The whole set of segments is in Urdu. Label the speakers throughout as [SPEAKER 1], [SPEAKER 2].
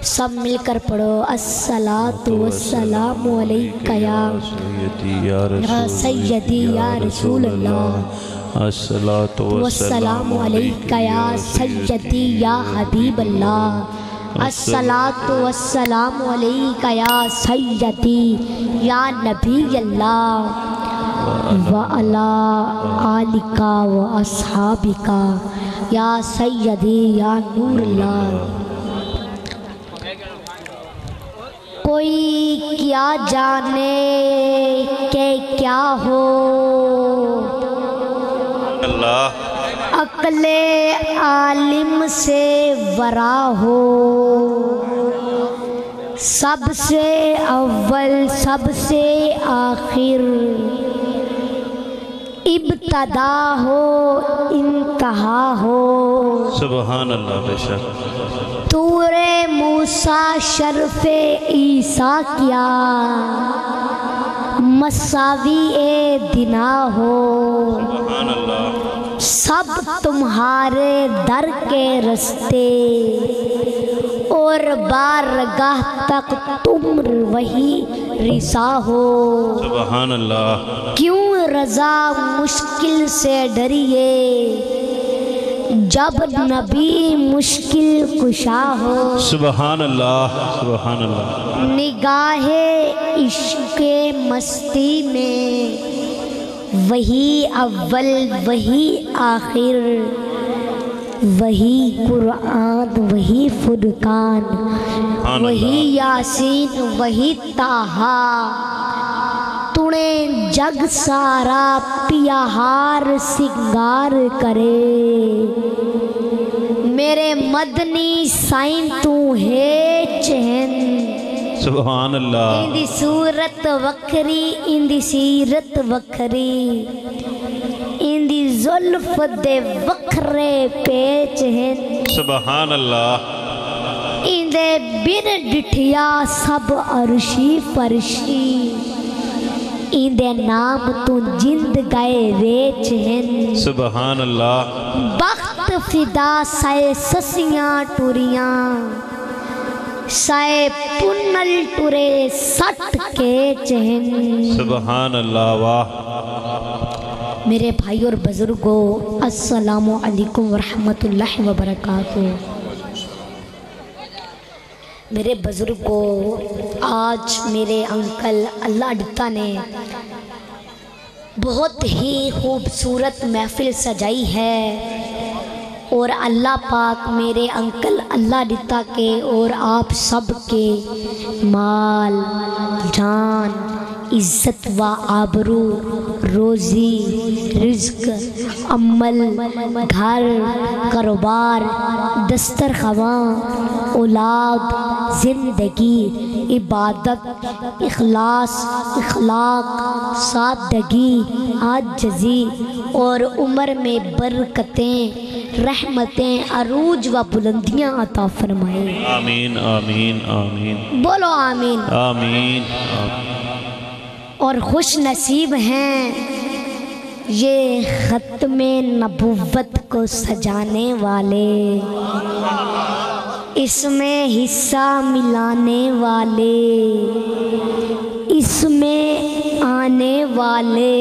[SPEAKER 1] سب مل کر پڑھو الصلاۃ والسلام علیک یا سیدی یا رسول اللہ،
[SPEAKER 2] الصلاۃ
[SPEAKER 1] والسلام علیک یا سیدی یا حبیب اللہ، الصلاۃ والسلام علیک یا سیدی یا نبی اللہ، وعلی آلک و اصحابک یا سیدی یا نور اللہ۔ کوئی کیا جانے کہ کیا ہو
[SPEAKER 2] اللہ،
[SPEAKER 1] عقل عالم سے ورا ہو، سب سے اول سب سے آخر، ابتدا ہو انتہا ہو،
[SPEAKER 2] سبحان اللہ، بے شک
[SPEAKER 1] طور موسیٰ شرف عیسیٰ کیا، مساوی دنا ہو،
[SPEAKER 2] سبحان اللہ،
[SPEAKER 1] سب تمہارے در کے رستے، اور بارگاہ تک تم وہی رسا ہو،
[SPEAKER 2] سبحان اللہ،
[SPEAKER 1] کیوں رضا مشکل سے ڈریے، جب نبی مشکل کشا ہو،
[SPEAKER 2] سبحان اللہ، سبحان اللہ،
[SPEAKER 1] نگاہ عشق مستی میں وہی اول وہی آخر، وہی قرآن وہی فرقان، وہی یاسین وہی طٰہٰ، تونے جگ سارا پیہار سنگار کرے، میرے مدنی سائن تو ہے چہن،
[SPEAKER 2] سبحان اللہ،
[SPEAKER 1] اندی صورت وکھری اندی سیرت وکھری، اندی زلف دے وکھرے پیچ ہیں،
[SPEAKER 2] سبحان اللہ،
[SPEAKER 1] اندے بن ڈٹھیا سب عرشی فرشی، اندے نام تو جند گئے ویچ ہیں،
[SPEAKER 2] سبحان اللہ،
[SPEAKER 1] بخت فدا سائے سسیاں ٹوریاں، سائے پنل ٹورے سٹ کے چہن،
[SPEAKER 2] سبحان اللہ، واہ،
[SPEAKER 1] میرے بھائی اور بزرگوں السلام علیکم ورحمۃ اللہ وبرکاتہ۔ میرے بزرگوں، آج میرے انکل اللہ ڈتا نے بہت ہی خوبصورت محفل سجائی ہے، اور اللہ پاک میرے انکل اللہ ڈتا کے اور آپ سب کے مال جان عزت و آبرو روزی رزق عمل گھر کاروبار دسترخواں اولاد زندگی عبادت اخلاص اخلاق سادگی عاجزی اور عمر میں برکتیں رحمتیں عروج و بلندیاں عطا فرمائے،
[SPEAKER 2] آمین آمین آمین،
[SPEAKER 1] بولو آمین۔
[SPEAKER 2] آمین،
[SPEAKER 1] اور خوش نصیب ہیں یہ ختم نبوت کو سجانے والے، اس میں حصہ ملانے والے، اس میں آنے والے،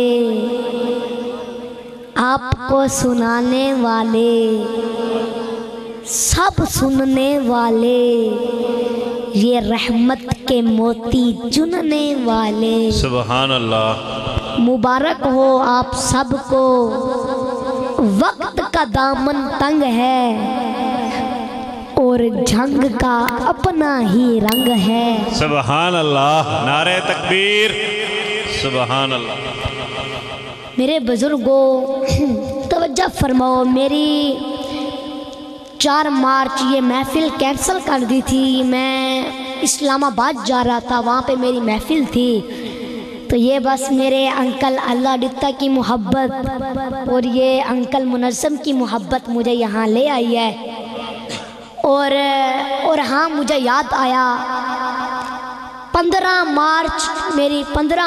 [SPEAKER 1] آپ کو سنانے والے، سب سننے والے، یہ رحمت کے موتی چننے والے،
[SPEAKER 2] سبحان اللہ،
[SPEAKER 1] مبارک ہو آپ سب کو، وقت کا دامن تنگ ہے اور جنگ کا اپنا ہی رنگ ہے،
[SPEAKER 2] سبحان اللہ، نعرہ تکبیر، سبحان اللہ۔
[SPEAKER 1] میرے بزرگوں توجہ فرماؤ، میری 4 مارچ یہ محفل کینسل کر دی تھی، میں اسلام آباد جا رہا تھا، وہاں پہ میری محفل تھی، تو یہ بس میرے انکل اللہ ڈتا کی محبت اور یہ انکل منظم کی محبت مجھے یہاں لے آئی ہے، اور ہاں مجھے یاد آیا 15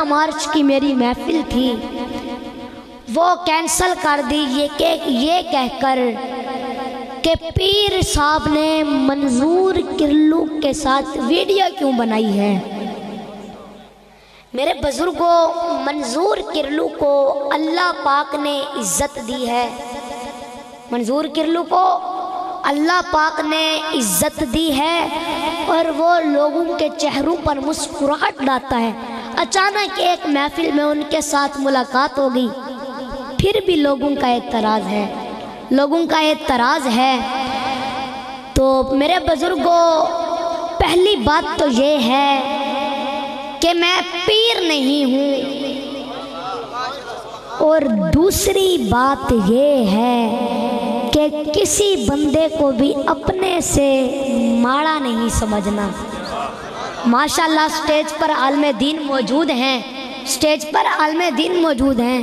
[SPEAKER 1] مارچ کی میری محفل تھی، وہ کینسل کر دی یہ کہہ کر کہ پیر صاحب نے منظور کرلو کے ساتھ ویڈیو کیوں بنائی ہے۔ میرے بزرگوں، منظور کرلو کو اللہ پاک نے عزت دی ہے، منظور کرلو کو اللہ پاک نے عزت دی ہے اور وہ لوگوں کے چہروں پر مسکراہٹ لاتا ہے۔ اچانک ایک محفل میں ان کے ساتھ ملاقات ہو گئی، پھر بھی لوگوں کا اعتراض ہے، لوگوں کا اعتراض ہے۔ تو میرے بزرگوں، پہلی بات تو یہ ہے کہ میں پیر نہیں ہوں، اور دوسری بات یہ ہے کہ کسی بندے کو بھی اپنے سے ماڑا نہیں سمجھنا۔ ماشاءاللہ سٹیج پر عالم دین موجود ہیں، سٹیج پر عالم دین موجود ہیں،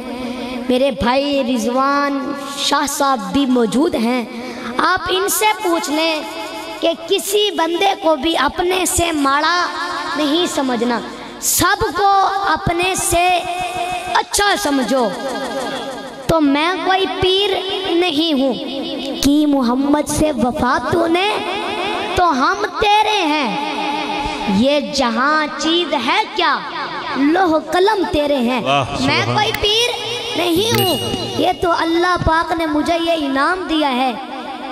[SPEAKER 1] میرے بھائی رضوان شاہ صاحب بھی موجود ہیں۔ آپ ان سے پوچھ لیں کہ کسی بندے کو بھی اپنے سے ماڑا نہیں سمجھنا، سب کو اپنے سے اچھا سمجھو۔ تو میں کوئی پیر نہیں ہوں، کی محمد سے وفا تو نے تو ہم تیرے ہیں، یہ جہاں چیز ہے کیا لوح قلم تیرے ہیں۔ میں کوئی پیر نہیں ہوں، یہ تو اللہ پاک نے مجھے یہ انعام دیا ہے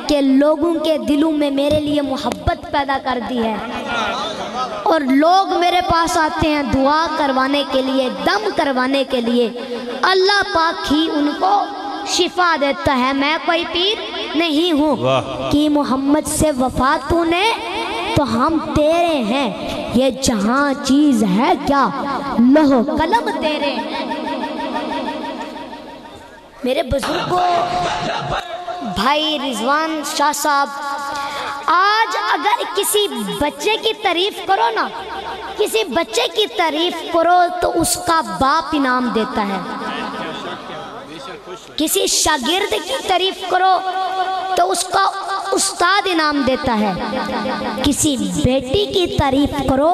[SPEAKER 1] کہ لوگوں کے دلوں میں میرے لیے محبت پیدا کر دی ہے، اور لوگ میرے پاس آتے ہیں دعا کروانے کے لیے، دم کروانے کے لیے، اللہ پاک ہی ان کو شفا دیتا ہے۔ میں کوئی پیر نہیں ہوں، کہ محمد سے وفا تو نے تو ہم تیرے ہیں، یہ جہاں چیز ہے کیا لوح قلم تیرے ہیں۔ میرے بزرگوں، بھائی رضوان شاہ صاحب، آج اگر کسی بچے کی تعریف کرو نا، کسی بچے کی تعریف کرو تو اس کا باپ انعام دیتا ہے، کسی شاگرد کی تعریف کرو تو اس کا استاد انعام دیتا ہے، کسی بیٹی کی تعریف کرو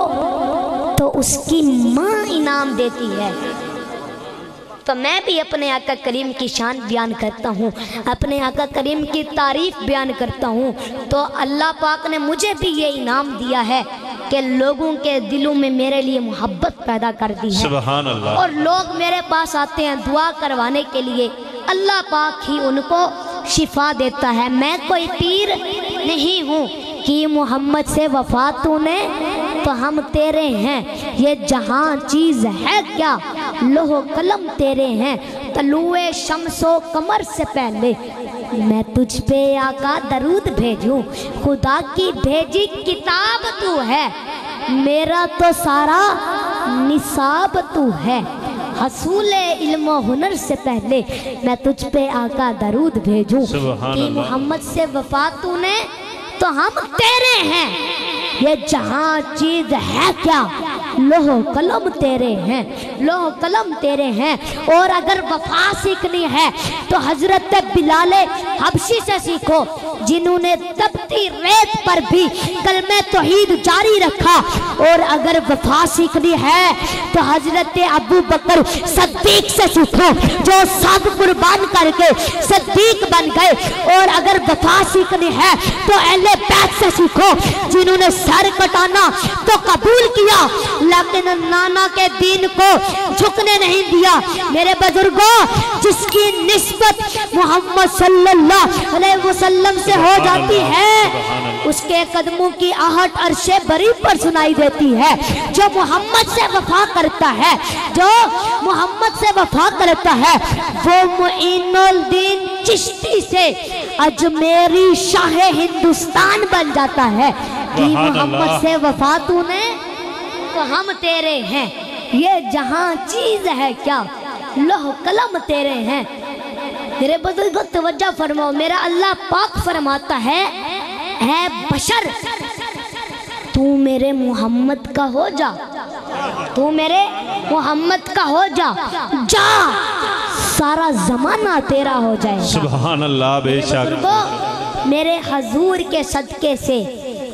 [SPEAKER 1] تو اس کی ماں انعام دیتی ہے۔ تو میں بھی اپنے آقا کریم کی شان بیان کرتا ہوں، اپنے آقا کریم کی تعریف بیان کرتا ہوں، تو اللہ پاک نے مجھے بھی یہ انعام دیا ہے کہ لوگوں کے دلوں میں میرے لیے محبت پیدا کر دی ہے،
[SPEAKER 2] سبحان اللہ،
[SPEAKER 1] اور لوگ میرے پاس آتے ہیں دعا کروانے کے لیے، اللہ پاک ہی ان کو شفا دیتا ہے۔ میں کوئی پیر نہیں ہوں، کہ محمد سے وفا تو نے تو ہم تیرے ہیں، یہ جہاں چیز ہے کیا لوح قلم تیرے ہیں۔ طلوع شمس و قمر سے پہلے میں تجھ پہ آقا درود بھیجوں، خدا کی بھیجی کتاب تو ہے، میرا تو سارا نصاب تو ہے، حصول علم و ہنر سے پہلے میں تجھ پہ آقا درود بھیجوں، کہ محمد سے وفا تو نے تو ہم تیرے ہیں، یہ جہاں چیز ہے کیا لوح قلم تیرے ہیں، لوح قلم تیرے ہیں۔ اور اگر وفا سیکھنی ہے تو حضرت بلال حبشی سے سیکھو، جنہوں نے تپتی ریت پر بھی کلمہ توحید جاری رکھا۔ اور اگر وفا سیکھنی ہے تو حضرت ابو بکر صدیق سے سیکھو، جو سب قربان کر کے صدیق بن گئے۔ اور اگر وفا سیکھنی ہے تو اہل بیت سے سیکھو، جنہوں نے سر کٹانا تو قبول کیا لیکن نانا کے دین کو جھکنے نہیں دیا۔ میرے بزرگوں، جس کی نسبت محمد صلی اللہ علیہ وسلم سے ہو جاتی ہے، اس کے قدموں کی آہٹ عرش بری پر سنائی دیتی ہے۔ جو محمد سے وفا کرتا ہے، جو محمد سے وفا کرتا ہے، وہ معین الدین چشتی سے اجمیری شاہ ہندوستان بن جاتا ہے۔ کہ محمد سے وفا تو نے تو ہم تیرے ہیں، یہ جہاں چیز ہے کیا لوح قلم تیرے ہیں۔ میرے بزرگوں توجہ فرماؤ، میرا اللہ پاک فرماتا ہے، اے بشر تو میرے محمد کا ہو جا، تو میرے محمد کا ہو جا، جا سارا زمانہ تیرا ہو جائے گا۔
[SPEAKER 2] سبحان اللہ، بے شک۔
[SPEAKER 1] میرے حضور کے صدقے سے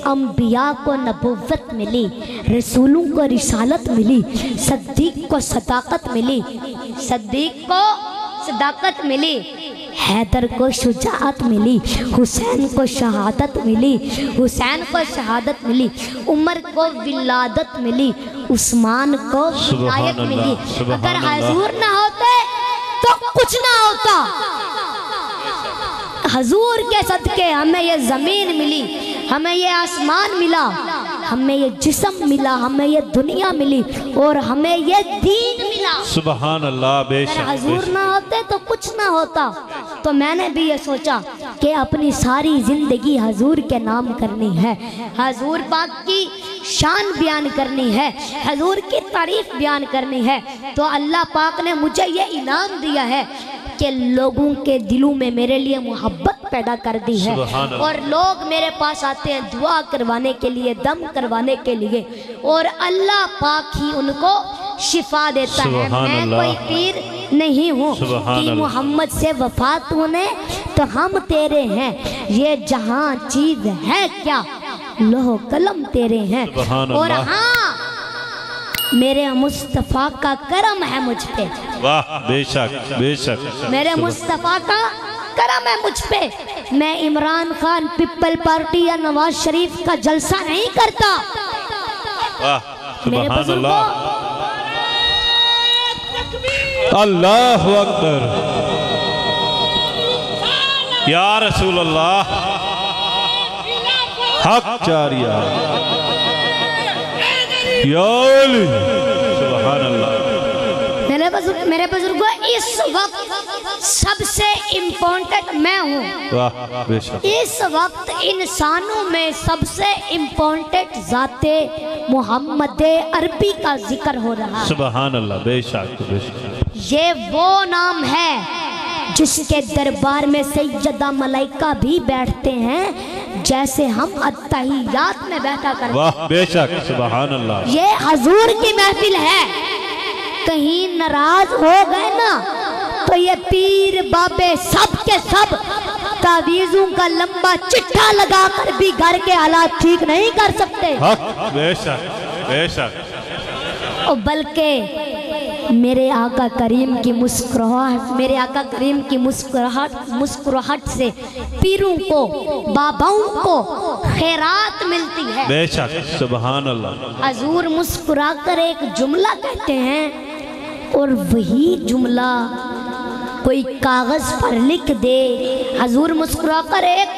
[SPEAKER 1] انبیاء کو نبوت ملی، رسولوں کو رسالت ملی، صدیق کو صداقت ملی، صدیق کو صداقت ملی، حیدر کو شجاعت ملی، حسین کو شہادت ملی، حسین کو شہادت ملی، عمر کو ولادت ملی، عثمان کو ولایت ملی۔ اگر حضور نہ ہوتے تو کچھ نہ ہوتا۔ حضور کے صدقے ہمیں یہ زمین ملی، ہمیں یہ آسمان ملا، ہمیں یہ جسم ملا، ہمیں یہ دنیا ملی، اور ہمیں یہ دین ملا۔
[SPEAKER 2] سبحان اللہ، بے شک۔
[SPEAKER 1] اگر حضور نہ ہوتے تو کچھ نہ ہوتا۔ تو میں نے بھی یہ سوچا کہ اپنی ساری زندگی حضور کے نام کرنی ہے، حضور پاک کی شان بیان کرنی ہے، حضور کی تعریف بیان کرنی ہے۔ تو اللہ پاک نے مجھے یہ انعام دیا ہے کہ لوگوں کے دلوں میں میرے لیے محبت پیدا کر دی ہے، اور لوگ میرے پاس آتے ہیں دعا کروانے کے لیے، دم کروانے کے لیے، اور اللہ پاک ہی ان کو شفا دیتا ہے۔ میں کوئی پیر نہیں ہوں کہ محمد سے وفات ہونے تو ہم تیرے ہیں، یہ جہاں چیز ہے کیا لوح قلم تیرے ہیں، اور ہاں میرے مصطفیٰ کا کرم ہے مجھ پہ۔
[SPEAKER 2] واہ، بے شک، بے شک۔
[SPEAKER 1] میرے مصطفیٰ کا کرم ہے مجھ پہ۔ میں عمران خان پیپل پارٹی یا نواز شریف کا جلسہ نہیں کرتا۔
[SPEAKER 2] واہ،
[SPEAKER 1] میرے
[SPEAKER 2] سبحان
[SPEAKER 1] بزرگوں،
[SPEAKER 2] اللہ اکبر، یا رسول اللہ، حق جاریہ، یا علی، سبحان اللہ۔
[SPEAKER 1] میرے بزرگوں، اس وقت سب سے امپورٹنٹ میں ہوں۔
[SPEAKER 2] واہ، بے شک۔
[SPEAKER 1] اس وقت انسانوں میں سب سے امپورٹنٹ ذات محمد عربی کا ذکر ہو رہا ہے۔
[SPEAKER 2] سبحان اللہ، بے شک، بے شک۔
[SPEAKER 1] یہ وہ نام ہے جس کے دربار میں سیدہ ملائکہ بھی بیٹھتے ہیں جیسے ہم اتحیات میں بیٹھا کرتے ہیں۔
[SPEAKER 2] واہ، بے شک، سبحان اللہ۔
[SPEAKER 1] یہ حضور کی محفل ہے۔ کہیں ناراض ہو گئے نا تو یہ پیر بابے سب کے سب تعویذوں کا لمبا چٹھا لگا کر بھی گھر کے حالات ٹھیک نہیں کر سکتے۔
[SPEAKER 2] حق، بے شک، بے شک۔
[SPEAKER 1] اور بلکہ میرے آقا کریم کی مسکراہٹ، میرے آقا کریم کی مسکراہٹ سے پیروں کو، باباؤں کو خیرات ملتی ہے۔
[SPEAKER 2] بے شک، سبحان اللہ۔
[SPEAKER 1] حضور مسکرا کر ایک جملہ کہتے ہیں، اور وہی جملہ کوئی کاغذ پر لکھ دے۔ حضور مسکرا کر ایک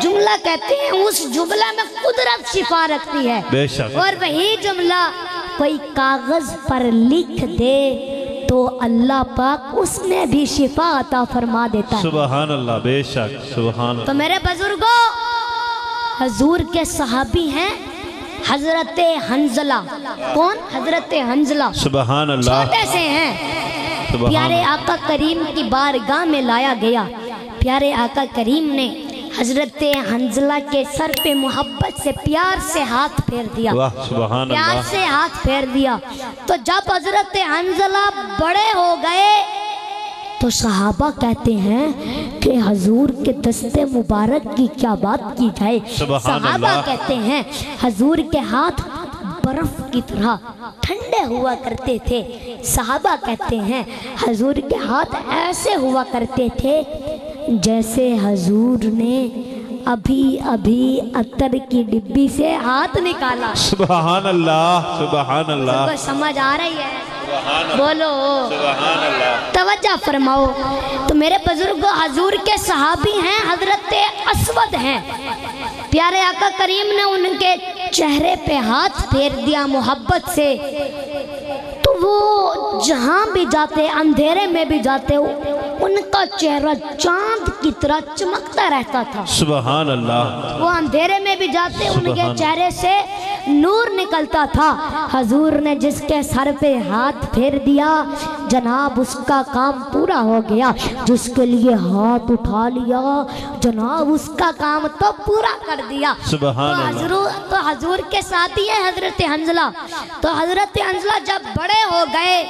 [SPEAKER 1] جملہ کہتے ہیں، اس جملہ میں قدرت شفا رکھتی ہے۔
[SPEAKER 2] بے شک۔
[SPEAKER 1] اور وہی جملہ کوئی کاغذ پر لکھ دے تو اللہ پاک اس میں بھی شفا عطا فرما دیتا ہے۔
[SPEAKER 2] سبحان اللہ، بے شک، سبحان اللہ۔
[SPEAKER 1] تو میرے بزرگوں، حضور کے صحابی ہیں حضرت حنظلہ۔ کون؟ حضرت حنظلہ۔
[SPEAKER 2] سبحان اللہ۔
[SPEAKER 1] چھوٹے سے ہیں، پیارے آقا کریم کی بارگاہ میں لایا گیا۔ پیارے آقا کریم نے حضرت حنظلہ کے سر پہ محبت سے پیار سے ہاتھ پھیر دیا۔
[SPEAKER 2] واہ، سبحان
[SPEAKER 1] پیار
[SPEAKER 2] اللہ۔
[SPEAKER 1] سے ہاتھ پھیر دیا۔ تو جب حضرت حنظلہ بڑے ہو گئے تو صحابہ کہتے ہیں کہ حضور کے دست مبارک کی کیا بات کی جائے۔ صحابہ کہتے ہیں حضور کے ہاتھ برف کی طرح ٹھنڈے ہوا کرتے تھے۔ صحابہ کہتے ہیں حضور کے ہاتھ ایسے ہوا کرتے تھے جیسے حضور نے ابھی عطر کی ڈبی سے ہاتھ نکالا۔
[SPEAKER 2] سبحان اللہ، سبحان اللہ۔
[SPEAKER 1] کو سمجھ آ رہی ہے؟ بولو توجہ فرماؤ۔ تو میرے بزرگوں، حضور کے صحابی ہیں حضرت اسود ہیں۔ پیارے آقا کریم نے ان کے چہرے پہ ہاتھ پھیر دیا محبت سے، تو وہ جہاں بھی جاتے، اندھیرے میں بھی جاتے، ان کا چہرہ چاند کی طرح چمکتا رہتا تھا۔
[SPEAKER 2] سبحان اللہ۔
[SPEAKER 1] وہ اندھیرے میں بھی جاتے، ان کے چہرے سے نور نکلتا تھا۔ حضور نے جس کے سر پہ ہاتھ پھیر دیا جناب اس کا کام پورا ہو گیا، جس کے لیے ہاتھ اٹھا لیا جناب اس کا کام تو پورا کر دیا۔
[SPEAKER 2] سبحان اللہ۔
[SPEAKER 1] تو حضور کے ساتھی ہے حضرت حنظلہ۔ تو حضرت حنظلہ جب بڑے ہو گئے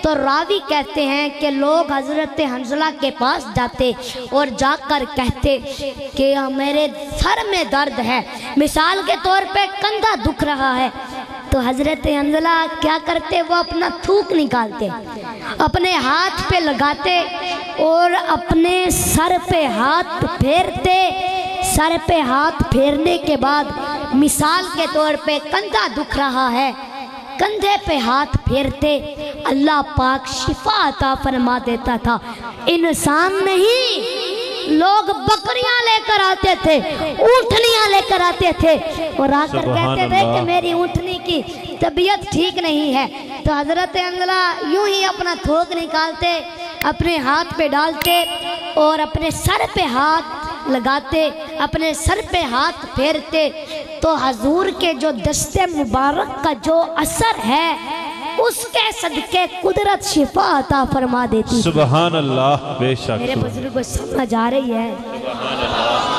[SPEAKER 1] تو راوی کہتے ہیں کہ لوگ حضرت حنظلہ کے پاس جاتے اور جا کر کہتے کہ میرے سر میں درد ہے، مثال کے طور پہ کندھا دکھ رہا ہے، تو حضرت حنظلہ کیا کرتے؟ وہ اپنا تھوک نکالتے، اپنے ہاتھ پہ لگاتے اور اپنے سر پہ ہاتھ پھیرتے۔ سر پہ ہاتھ پھیرنے کے بعد مثال کے طور پہ کندھا دکھ رہا ہے، کندھے پہ ہاتھ پھیرتے، اللہ پاک شفا عطا فرما دیتا تھا۔ انسان نہیں، لوگ بکریاں لے کر آتے تھے، اونٹنیاں لے کر آتے تھے اور آ کر کہتے تھے کہ میری اونٹنی کی طبیعت ٹھیک نہیں ہے، تو حضرت حنظلہ یوں ہی اپنا تھوک نکالتے، اپنے ہاتھ پہ ڈالتے اور اپنے سر پہ ہاتھ لگاتے، اپنے سر پہ ہاتھ پھیرتے، تو حضور کے جو دست مبارک کا جو اثر ہے اس کے صدقے قدرت شفا عطا فرما دیتی۔
[SPEAKER 2] سبحان اللہ، بے شک۔
[SPEAKER 1] میرے بزرگوں سمجھ آ رہی ہے؟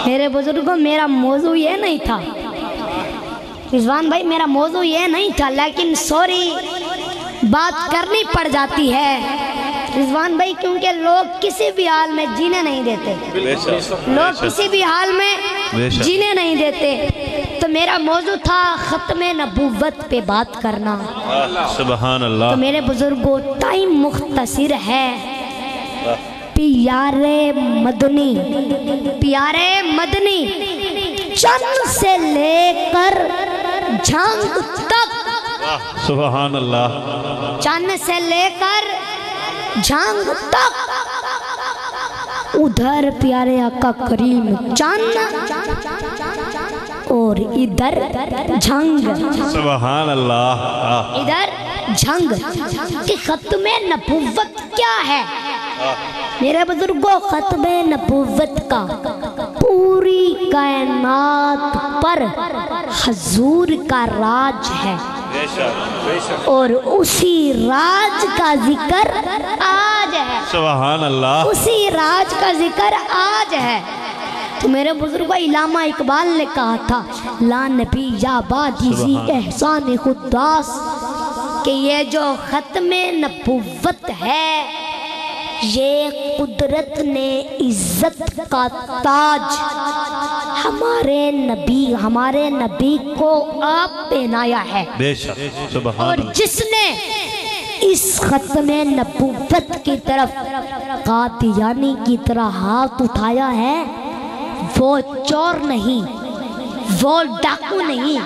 [SPEAKER 1] میرے بزرگوں میرا موضوع یہ نہیں تھا، رضوان بھائی میرا موضوع یہ نہیں تھا، لیکن سوری بات کرنی پڑ جاتی ہے رضوان بھائی، کیونکہ لوگ کسی بھی حال میں جینے نہیں دیتے، لوگ کسی بھی حال میں جینے نہیں دیتے۔ تو میرا موضوع تھا ختم نبوت پہ بات کرنا۔
[SPEAKER 2] سبحان اللہ۔
[SPEAKER 1] تو میرے بزرگوں ٹائم مختصر ہے، پیارے مدنی، پیارے مدنی چند سے لے کر جھنگ تک،
[SPEAKER 2] سبحان اللہ،
[SPEAKER 1] چند سے لے کر جھنگ تک، ادھر پیارے آقا کریم چند اور ادھر جھنگ،
[SPEAKER 2] سبحان اللہ،
[SPEAKER 1] ادھر جھنگ کہ ختم نبوت کیا ہے؟ میرے بزرگوں ختم نبوت کا پوری کائنات پر حضور کا راج ہے اور اسی راج کا ذکر آج ہے،
[SPEAKER 2] سبحان اللہ،
[SPEAKER 1] اسی راج کا ذکر آج ہے۔ تو میرے بزرگوں علامہ اقبال نے کہا تھا لا نبی یا بعدی احسان خداس، کہ یہ جو ختم نبوت ہے یہ قدرت نے عزت کا تاج ہمارے نبی کو آپ پہنایا ہے،
[SPEAKER 2] بے شک، سبحان
[SPEAKER 1] اور
[SPEAKER 2] اللہ۔
[SPEAKER 1] جس نے اس ختم نبوت کی طرف قادیانی کی طرح ہاتھ اٹھایا ہے وہ چور نہیں، وہ ڈاکو نہیں،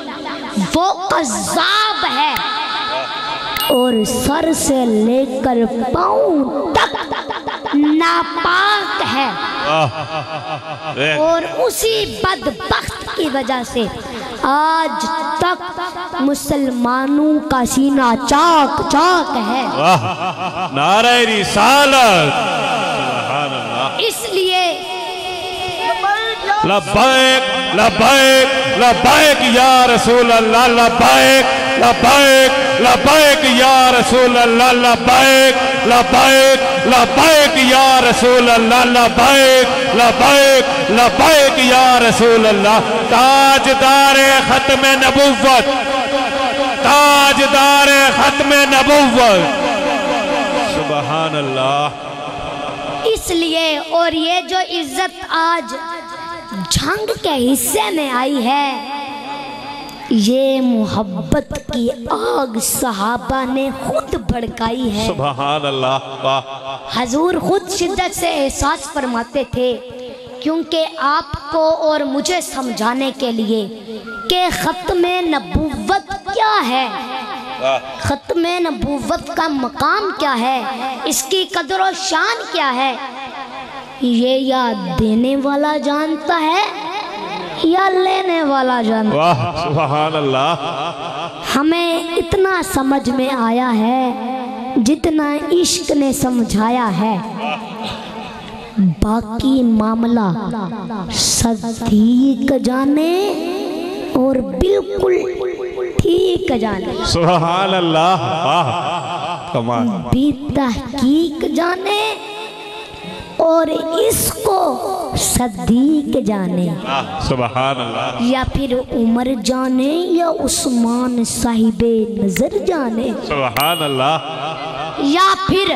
[SPEAKER 1] وہ قذاب ہے، اور سر سے لے کر پاؤں تک ناپاک ہے، اور اسی بدبخت کی وجہ سے آج تک مسلمانوں کا سینہ چاک چاک ہے۔
[SPEAKER 2] نعرہ رسالت، سبحان اللہ۔
[SPEAKER 1] اس لیے
[SPEAKER 2] لبیک لبیک لبیک یا رسول اللہ، لبیک لبیک لبیک یا رسول اللہ، لبیک لبیک لبیک یا رسول اللہ، لبیک لبیک لبیک یا رسول اللہ۔ تاجدار ختم نبوت، تاجدار ختم نبوت، سبحان اللہ۔
[SPEAKER 1] اس لیے اور یہ جو عزت آج جھنگ کے حصے میں آئی ہے یہ محبت کی آگ صحابہ نے خود بھڑکائی ہے۔
[SPEAKER 2] سبحان اللہ۔
[SPEAKER 1] حضور خود شدت سے احساس فرماتے تھے، کیونکہ آپ کو اور مجھے سمجھانے کے لیے کہ ختم نبوت کیا ہے، ختم نبوت کا مقام کیا ہے، اس کی قدر و شان کیا ہے، یہ یا دینے والا جانتا ہے یا لینے والا جانتا ہے۔
[SPEAKER 2] واہ، سبحان اللہ۔
[SPEAKER 1] ہمیں اتنا سمجھ میں آیا ہے جتنا عشق نے سمجھایا ہے، باقی معاملہ صدیق جانے اور بالکل ٹھیک جانے،
[SPEAKER 2] سبحان اللہ، واہ، کمال،
[SPEAKER 1] بھی تحقیق جانے اور اس کو صدیق جانے،
[SPEAKER 2] سبحان اللہ۔
[SPEAKER 1] یا پھر عمر جانے یا عثمان صاحب نظر جانے،
[SPEAKER 2] سبحان اللہ۔
[SPEAKER 1] یا پھر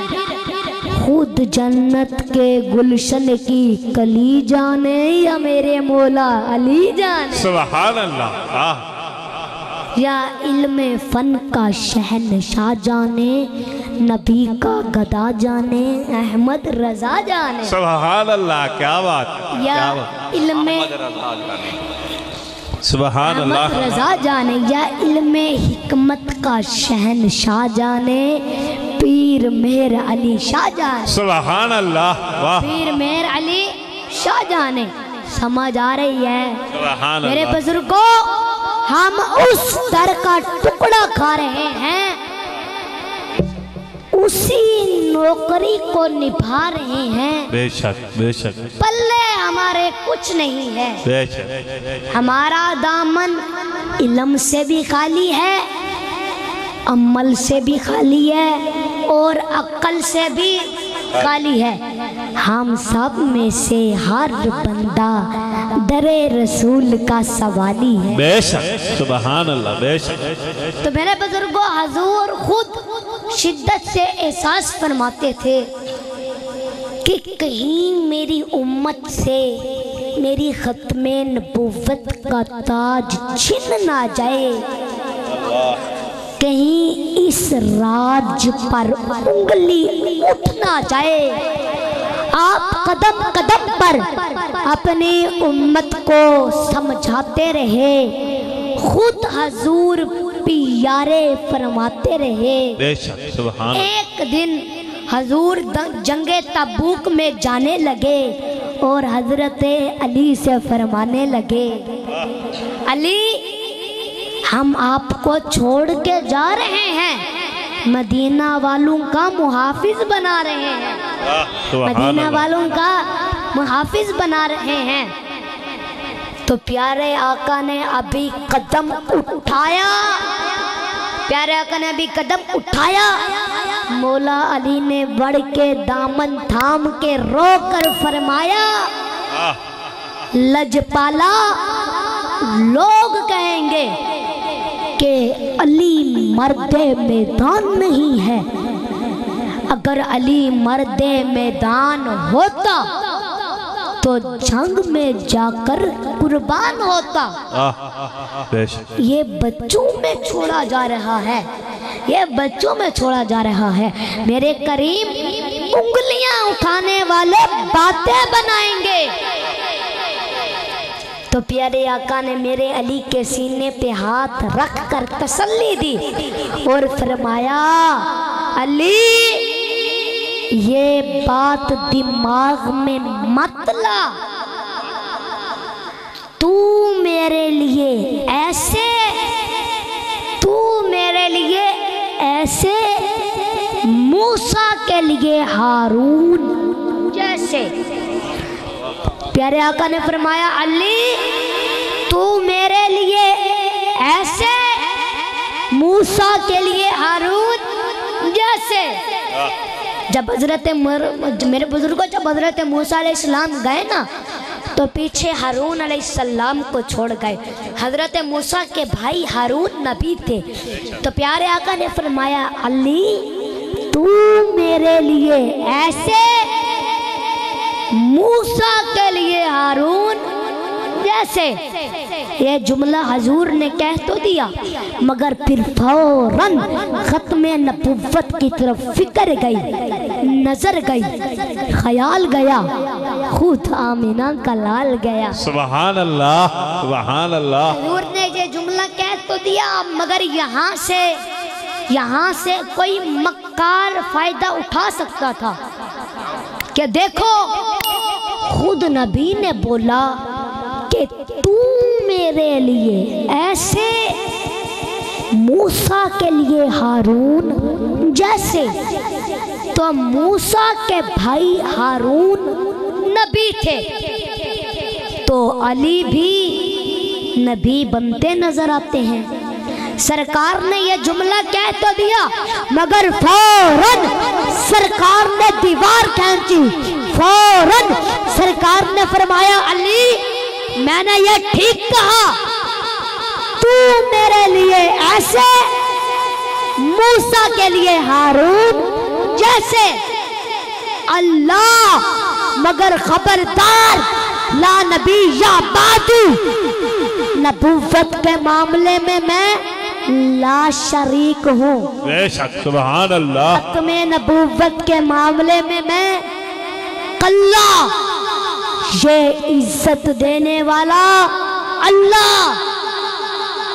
[SPEAKER 1] خود جنت کے گلشن کی کلی جانے یا میرے مولا علی جانے۔
[SPEAKER 2] سبحان اللہ۔
[SPEAKER 1] یا علم فن کا شہنشاہ جانے، نبی کا گدا جانے، احمد رضا جانے۔
[SPEAKER 2] سبحان اللہ، کیا بات ہے،
[SPEAKER 1] یا
[SPEAKER 2] کیا بات،
[SPEAKER 1] علم
[SPEAKER 2] سبحان
[SPEAKER 1] احمد
[SPEAKER 2] اللہ،
[SPEAKER 1] رضا جانے، یا علم حکمت کا شہنشاہ جانے، پیر مہر علی شاہ جانے۔
[SPEAKER 2] سبحان اللہ، واہ،
[SPEAKER 1] پیر مہر علی شاہ جانے۔ سمجھ آ رہی ہے
[SPEAKER 2] سبحان
[SPEAKER 1] میرے
[SPEAKER 2] اللہ،
[SPEAKER 1] بزرگوں؟ ہم اس در کا ٹکڑا کھا رہے ہیں، اسی نوکری کو نبھا رہے ہیں،
[SPEAKER 2] بے شک بے شک
[SPEAKER 1] پلے ہمارے کچھ نہیں ہے۔
[SPEAKER 2] بے شک،
[SPEAKER 1] ہمارا دامن علم سے بھی خالی ہے، عمل سے بھی خالی ہے، اور عقل سے بھی خالی ہے۔ ہم سب میں سے ہر بندہ در رسول کا سوالی ہے۔
[SPEAKER 2] بے شک، سبحان اللہ، بے شک،
[SPEAKER 1] تو میرے بزرگوں، حضور خود شدت سے احساس فرماتے تھے کہ کہیں میری امت سے میری ختم نبوت کا تاج چھن نہ جائے، کہیں اس راج پر انگلی اٹھ نہ جائے۔ آپ قدم قدم پر اپنی امت کو سمجھاتے رہے، خود حضور پیارے فرماتے رہے۔
[SPEAKER 2] بے شک، سبحان اللہ،
[SPEAKER 1] ایک دن حضور جنگ تبوک میں جانے لگے اور حضرت علی سے فرمانے لگے، علی ہم آپ کو چھوڑ کے جا رہے ہیں، مدینہ والوں کا محافظ بنا رہے ہیں،
[SPEAKER 2] سبحان
[SPEAKER 1] مدینہ
[SPEAKER 2] اللہ،
[SPEAKER 1] والوں کا محافظ بنا رہے ہیں۔ تو پیارے آقا نے ابھی قدم اٹھایا، پیارے آقا نے ابھی قدم اٹھایا، مولا علی نے بڑھ کے دامن تھام کے رو کر فرمایا، لجپالا لوگ کہیں گے کہ علی مرد میدان نہیں ہے، اگر علی مرد میدان ہوتا تو جنگ میں جا کر قربان ہوتا۔
[SPEAKER 2] بے شک،
[SPEAKER 1] یہ بچوں میں چھوڑا جا رہا ہے، یہ بچوں میں چھوڑا جا رہا ہے۔ میرے کریم انگلیاں اٹھانے والے باتیں بنائیں گے۔ تو پیارے آقا نے میرے علی کے سینے پہ ہاتھ رکھ کر تسلی دی اور فرمایا، علی یہ بات دماغ میں مت لا، تو میرے لیے ایسے موسیٰ کے لیے ہارون جیسے۔ پیارے آقا نے فرمایا، علی تو میرے لیے ایسے موسیٰ کے لیے ہارون جیسے۔ جب میرے بزرگوں جب حضرت موسیٰ علیہ السلام گئے نا تو پیچھے ہارون علیہ السلام کو چھوڑ گئے۔ حضرت موسیٰ کے بھائی ہارون نبی تھے۔ تو پیارے آقا نے فرمایا، علی تو میرے لیے ایسے موسیٰ کے لیے ہارون جیسے۔ یہ جملہ حضور نے کہہ تو دیا، مگر پھر فوراً ختم نبوت کی طرف فکر گئی، نظر گئی، خیال گیا، خود آمینہ کا لال گیا۔
[SPEAKER 2] سبحان اللہ، سبحان اللہ،
[SPEAKER 1] حضور نے یہ جملہ کہہ تو دیا، مگر یہاں سے کوئی مکار فائدہ اٹھا سکتا تھا کہ دیکھو خود نبی نے بولا کہ تو میرے لیے ایسے موسیٰ کے لیے ہارون جیسے۔ تو موسیٰ کے بھائی ہارون نبی تھے، تو علی بھی نبی بنتے نظر آتے ہیں۔ سرکار نے یہ جملہ کہہ تو دیا، مگر فوراً سرکار نے دیوار کھینچی، فوراً سرکار نے فرمایا، علی میں نے یہ ٹھیک کہا، تو میرے لیے ایسے موسیٰ کے لیے ہارون جیسے۔ اللہ مگر خبردار، لا نبی یا بعد، نبوت کے معاملے میں لا شریک ہوں،
[SPEAKER 2] بے شک سبحان اللہ،
[SPEAKER 1] ختم نبوت کے معاملے میں میں اللہ، یہ عزت دینے والا اللہ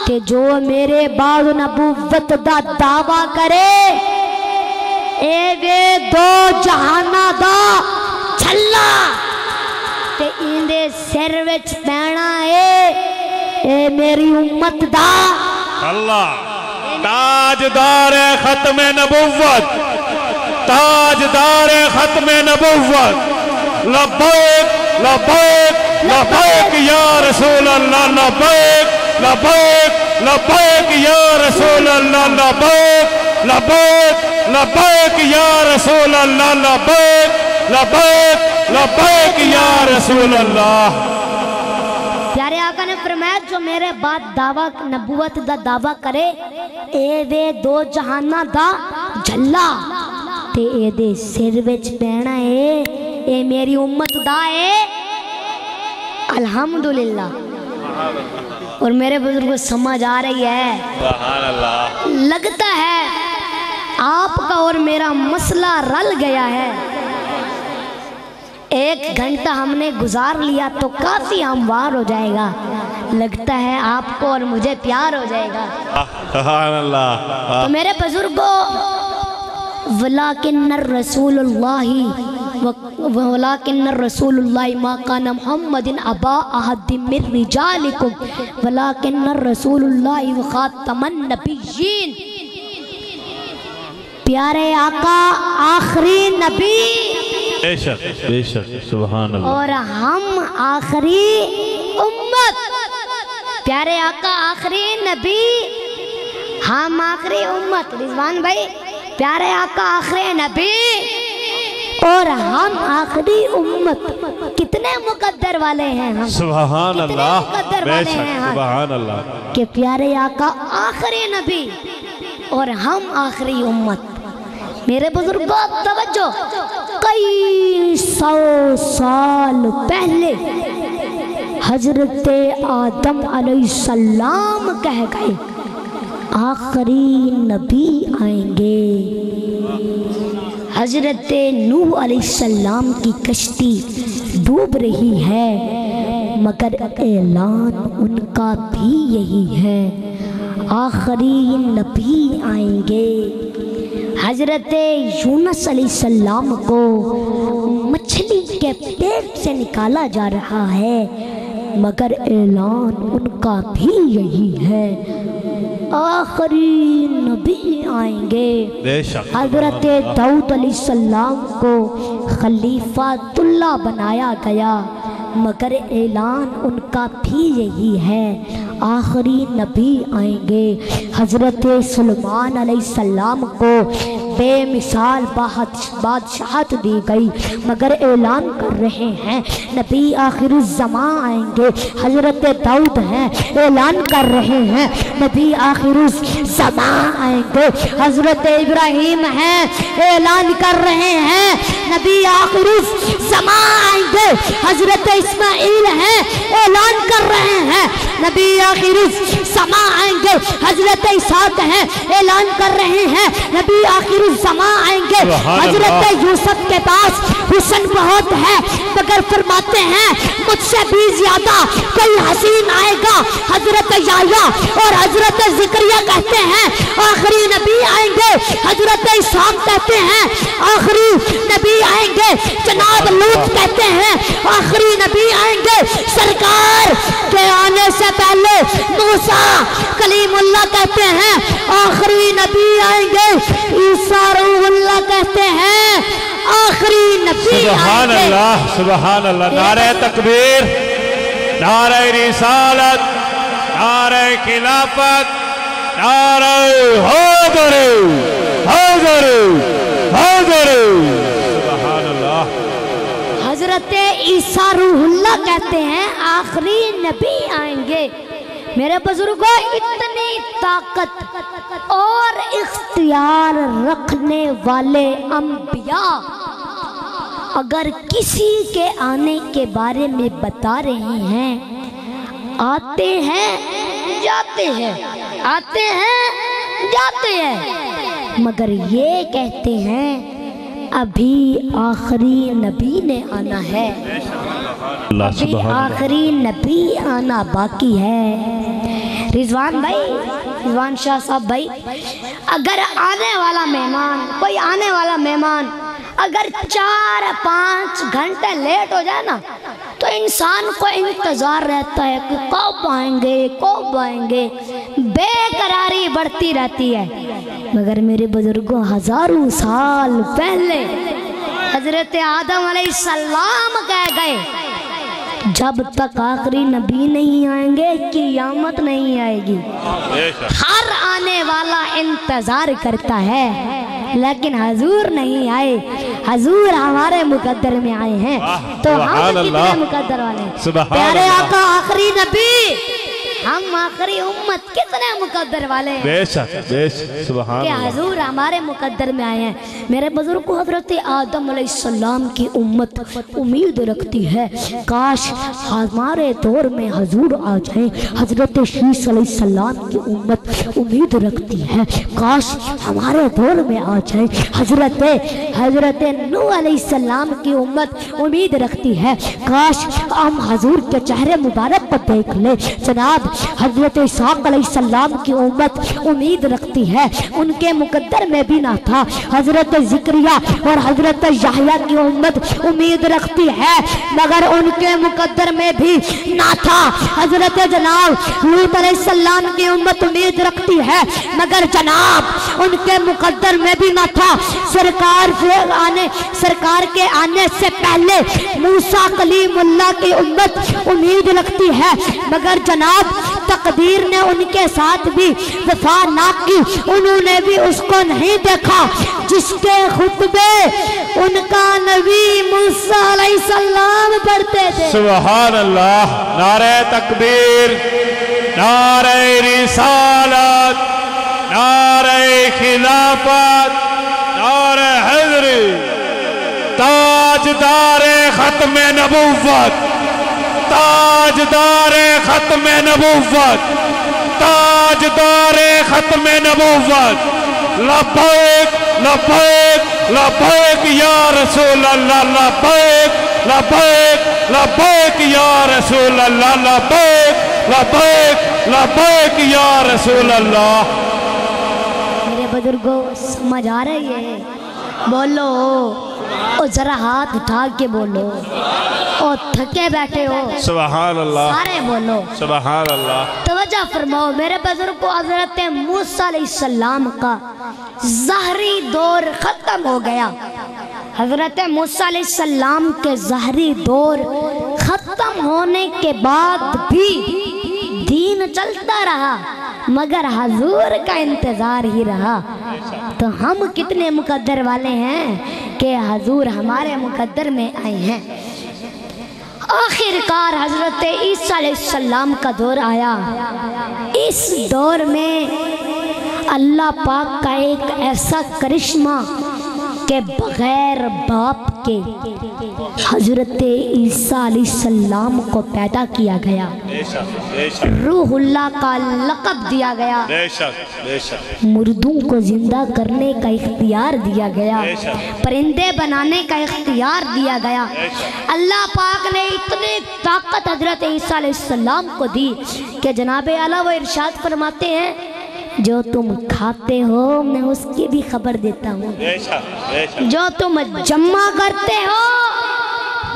[SPEAKER 1] کہ جو میرے بعد نبوت دا دعویٰ کرے اے وے دو جہانہ دا چھلا تے اندے سر وچ پینا اے میری امت دا
[SPEAKER 2] اللہ تاجدار ختم نبوت، تاجدار ختم نبوت، لبیک لبیک لبیک یا رسول اللہ، لبیک لبیک لبیک یا رسول اللہ، لبیک لبیک لبیک یا رسول اللہ، لبیک لبیک لبیک یا رسول اللہ۔
[SPEAKER 1] پیارے آقا نے فرمایا جو میرے بعد دعویٰ نبوت دا دعویٰ کرے اے وے دو جہانہ دا جھلا تے اے دے سر وچ پینا اے میری امت دا اے الحمدللہ۔ اور میرے بزرگ کو سمجھ آ رہی ہے؟
[SPEAKER 2] سبحان اللہ۔
[SPEAKER 1] لگتا ہے آپ کا اور میرا مسئلہ رل گیا ہے، ایک گھنٹہ ہم نے گزار لیا تو کافی ہموار ہو جائے گا، لگتا ہے آپ کو اور مجھے پیار ہو جائے گا۔
[SPEAKER 2] سبحان اللہ۔
[SPEAKER 1] تو میرے بزرگوں وَلَكِنَّ الرَّسُولُ اللَّهِ وَلَكِنَّ الرَّسُولُ اللَّهِ مَا كَانَ مُحَمَّدٍ أَبَا أَحَدٍ مِّن رِّجَالِكُمْ وَلَكِنَّ الرَّسُولُ اللَّهِ وَخَاتَمَ النَّبِيِّينَ۔ پیارے آقا آخری نبی
[SPEAKER 2] بے شک سبحان اللہ،
[SPEAKER 1] اور ہم آخری امت۔ پیارے آقا آخری نبی، ہم آخری امت۔ رضوان بھائی، پیارے آقا آخری نبی اور ہم آخری امت، کتنے مقدر والے ہیں ہم،
[SPEAKER 2] سبحان اللہ،
[SPEAKER 1] مقدر
[SPEAKER 2] بے
[SPEAKER 1] والے
[SPEAKER 2] شک
[SPEAKER 1] ہیں ہم
[SPEAKER 2] سبحان اللہ۔
[SPEAKER 1] کہ پیارے آقا آخری نبی اور ہم آخری امت۔ میرے بزرگوں توجہ، کئی سو سال پہلے حضرت آدم علیہ السلام کہہ گئے آخری نبی آئیں گے۔ حضرت نوح علیہ السلام کی کشتی ڈوب رہی ہے مگر اعلان ان کا بھی یہی ہے آخری نبی آئیں گے۔ حضرت یونس علیہ السلام کو مچھلی کے پیٹ سے نکالا جا رہا ہے مگر اعلان ان کا بھی یہی ہے آخری نبی آئیں گے۔
[SPEAKER 2] بے شک
[SPEAKER 1] حضرت داؤد علیہ السلام کو خلیفۃ اللہ بنایا گیا مگر اعلان ان کا بھی یہی ہے آخری نبی آئیں گے۔ حضرت سلیمان علیہ السلام کو بے مثال بادشاہت دی گئی مگر اعلان کر رہے ہیں نبی آخر الزمان آئیں گے۔ حضرت داؤد ہیں، اعلان کر رہے ہیں نبی آخر الزمان آئیں گے۔ حضرت ابراہیم ہیں، اعلان کر رہے ہیں نبی آخر الزمان آئیں گے۔ حضرت اسماعیل ہیں، اعلان کر رہے ہیں نبی آخر الزمان آئیں گے۔ حضرت اسحاق ہیں، اعلان کر رہے ہیں نبی آخر الزمان آئیں گے۔ حضرت یوسف کے پاس حسن بہت ہے مگر فرماتے ہیں مجھ سے بھی زیادہ کوئی حسین آئے گا۔ حضرت یحییٰ اور حضرت زکریا کہتے ہیں آخری نبی آئیں گے۔ حضرت اسحاق کہتے ہیں آخری نبی آئیں گے۔ جناب لوط کہتے ہیں آخری نبی آئیں گے۔ سرکار کے آنے سے پہلے موسیٰ کلیم اللہ کہتے ہیں آخری نبی آئیں گے۔ عیسیٰ روح اللہ کہتے ہیں آخری نبی
[SPEAKER 2] سبحان
[SPEAKER 1] آئیں گے۔
[SPEAKER 2] اللہ سبحان اللہ۔ نعرہ تکبیر، نعرہ رسالت، نعرہ خلافت، نعرہ حیدر حیدر حیدر۔ سبحان اللہ۔
[SPEAKER 1] حضرت عیسیٰ روح اللہ کہتے ہیں آخری نبی آئیں گے۔ میرے بزرگوں اتنی طاقت اور اختیار رکھنے والے انبیاء اگر کسی کے آنے کے بارے میں بتا رہے ہیں آتے ہیں جاتے ہیں، آتے ہیں جاتے ہیں، مگر یہ کہتے ہیں ابھی آخری نبی نے آنا ہے، ابھی آخری نبی آنا باقی ہے۔ رضوان بھائی، رضوان شاہ صاحب بھائی، اگر آنے والا مہمان، کوئی آنے والا مہمان اگر 4-5 گھنٹے لیٹ ہو جائے نا تو انسان کو انتظار رہتا ہے کہ کب آئیں گے کب آئیں گے، بے قراری بڑھتی رہتی ہے۔ مگر میرے بزرگوں، ہزاروں سال پہلے حضرت آدم علیہ السلام کہہ گئے جب تک آخری نبی نہیں آئیں گے قیامت نہیں آئے گی۔ ہر آنے والا انتظار کرتا ہے لیکن حضور نہیں آئے، حضور ہمارے مقدر میں آئے ہیں تو ہم کتنے مقدر والے ہیں۔ پیارے آقا آخری نبی، ہم آخری امت کتنے مقدر والے ہیں،
[SPEAKER 2] بے شک بے شک، سبحان
[SPEAKER 1] کہ
[SPEAKER 2] اللہ،
[SPEAKER 1] حضور ہمارے مقدر میں آئے ہیں۔ میرے بزرگ کو حضرت آدم علیہ السلام کی امت امید رکھتی ہے کاش ہمارے دور میں حضور آ جائیں۔ حضرت شیس علیہ السلام کی امت امید رکھتی ہے کاش ہمارے دور میں آ جائیں۔ حضرت نوح علیہ السلام کی امت امید رکھتی ہے کاش ہم حضور کے چہرے مبارک کو دیکھ لیں۔ جناب حضرت اسحاق علیہ السلام کی امت امید رکھتی ہے، ان کے مقدر میں بھی نہ تھا۔ حضرت زکریا اور حضرت یحییٰ کی امت امید رکھتی ہے مگر ان کے مقدر میں بھی نہ تھا۔ حضرت جناب لوط علیہ السلام کی امت امید رکھتی ہے مگر جناب ان کے مقدر میں بھی نہ تھا۔ سرکار کے آنے سے پہلے موسیٰ کلیم اللہ کی امت امید رکھتی ہے مگر جناب تقدیر نے ان کے ساتھ بھی وفا نہ کی، انہوں نے بھی اس کو نہیں دیکھا جس کے خطبے ان کا نبی موسیٰ علیہ السلام پڑھتے تھے۔
[SPEAKER 2] سبحان اللہ، نعرہ تکبیر، نعرہ رسالت، نعرہ خلافت، نعرہ حیدری، تاجدار ختم نبوت، تاجدار ختم نبوت، تاجدار ختم نبوت، لبیک لبیک لبیک یا رسول اللہ، لبیک لبیک لبیک یا رسول اللہ، لبیک لبیک لبیک یا رسول اللہ۔
[SPEAKER 1] میرے بزرگوں سمجھ آ رہی ہے؟ بولو اور ذرا ہاتھ اٹھا کے بولو، اور تھکے بیٹھے ہو
[SPEAKER 2] سبحان اللہ،
[SPEAKER 1] سارے بولو
[SPEAKER 2] سبحان اللہ۔
[SPEAKER 1] توجہ فرماؤ میرے بزرگوں، حضرت موسیٰ علیہ السلام کا ظاہری دور ختم ہو گیا۔ حضرت موسیٰ علیہ السلام کے ظاہری دور ختم ہونے کے بعد بھی دین چلتا رہا مگر حضور کا انتظار ہی رہا۔ تو ہم کتنے مقدر والے ہیں کہ حضور ہمارے مقدر میں آئے ہیں۔ آخر کار حضرت عیسیٰ علیہ السلام کا دور آیا۔ اس دور میں اللہ پاک کا ایک ایسا کرشمہ کہ بغیر باپ کے حضرت عیسیٰ علیہ السلام کو پیدا کیا گیا، روح اللہ کا لقب دیا گیا، مردوں کو زندہ کرنے کا اختیار دیا گیا، پرندے بنانے کا اختیار دیا گیا۔ اللہ پاک نے اتنی طاقت حضرت عیسیٰ علیہ السلام کو دی کہ جناب اعلیٰ وہ ارشاد فرماتے ہیں جو تم کھاتے ہو میں اس کی بھی خبر دیتا ہوں، جو تم جمع کرتے ہو